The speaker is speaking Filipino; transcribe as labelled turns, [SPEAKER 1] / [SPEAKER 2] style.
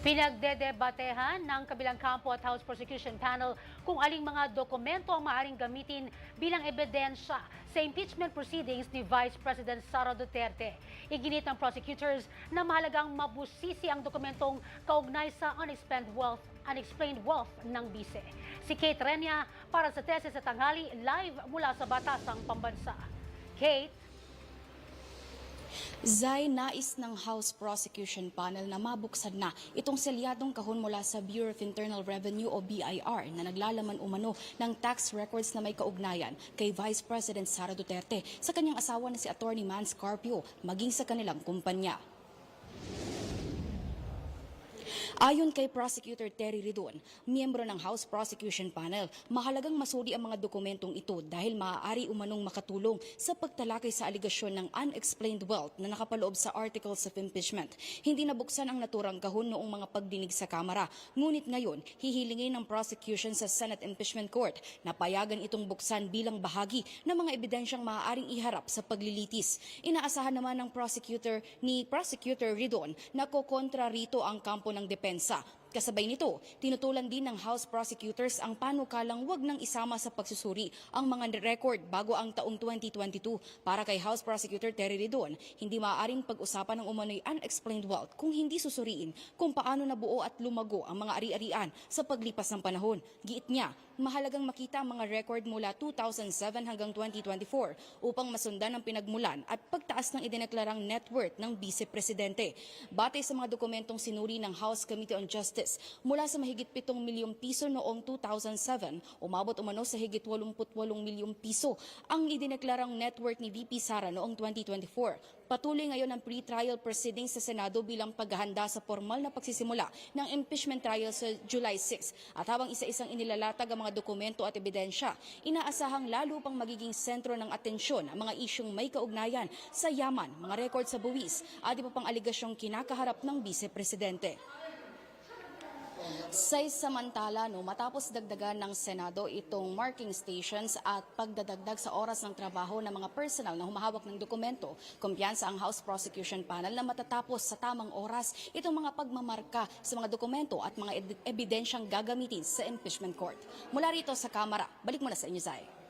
[SPEAKER 1] Pinagdedebatehan ng kabilang kampo at House Prosecution Panel kung aling mga dokumento ang maaaring gamitin bilang ebidensya sa impeachment proceedings ni Vice President Sara Duterte. Iginit ng prosecutors na mahalagang mabusisi ang dokumentong kaugnay sa unexplained wealth ng bise. Si Kate Renia para sa Teses sa Tanghali, live mula sa Batasang Pambansa. Kate?
[SPEAKER 2] Zay, nais ng House Prosecution Panel na mabuksan na itong selyadong kahon mula sa Bureau of Internal Revenue o BIR na naglalaman umano ng tax records na may kaugnayan kay Vice President Sara Duterte sa kanyang asawa na si Attorney Mans Carpio maging sa kanilang kumpanya. Ayon kay Prosecutor Terry Ridon, miyembro ng House Prosecution Panel, mahalagang masuri ang mga dokumentong ito dahil maaari umanong makatulong sa pagtalakay sa aligasyon ng unexplained wealth na nakapaloob sa Articles of Impeachment. Hindi nabuksan ang naturang kahon noong mga pagdinig sa Kamara, ngunit ngayon hihilingin ng prosecution sa Senate Impeachment Court na payagan itong buksan bilang bahagi ng mga ebidensyang maaaring iharap sa paglilitis. Inaasahan naman ng Prosecutor Ridon na kokontra rito ang kampo ng depensa. Kasabay nito, tinutulan din ng House Prosecutors ang panukalang wag nang isama sa pagsusuri ang mga record bago ang taong 2022. Para kay House Prosecutor Terry Ridon, hindi maaaring pag-usapan ng umano'y unexplained wealth kung hindi susuriin kung paano nabuo at lumago ang mga ari-arian sa paglipas ng panahon. Giit niya, mahalagang makita ang mga record mula 2007 hanggang 2024 upang masundan ang pinagmulan at pagtaas ng idineklarang net worth ng Vice Presidente. Batay sa mga dokumentong sinuri ng House Committee on Justice, mula sa mahigit 7 milyong piso noong 2007, umabot umano sa higit 88 milyong piso ang idineklarang net worth ni VP Sara noong 2024. Patuloy ngayon ang pre-trial proceedings sa Senado bilang paghahanda sa formal na pagsisimula ng impeachment trial sa July 6. At habang isa-isang inilalatag ang mga dokumento at ebidensya, inaasahang lalo pang magiging sentro ng atensyon ang mga isyong may kaugnayan sa yaman, mga record sa buwis at iba pang aligasyong kinakaharap ng Vice Presidente. Samantala, matapos dagdagan ng Senado itong marking stations at pagdadagdag sa oras ng trabaho ng mga personal na humahawak ng dokumento, kumpiyansa ang House Prosecution Panel na matatapos sa tamang oras itong mga pagmamarka sa mga dokumento at mga ebidensyang gagamitin sa impeachment court. Mula rito sa Kamara, balik muna sa inyo, Zay.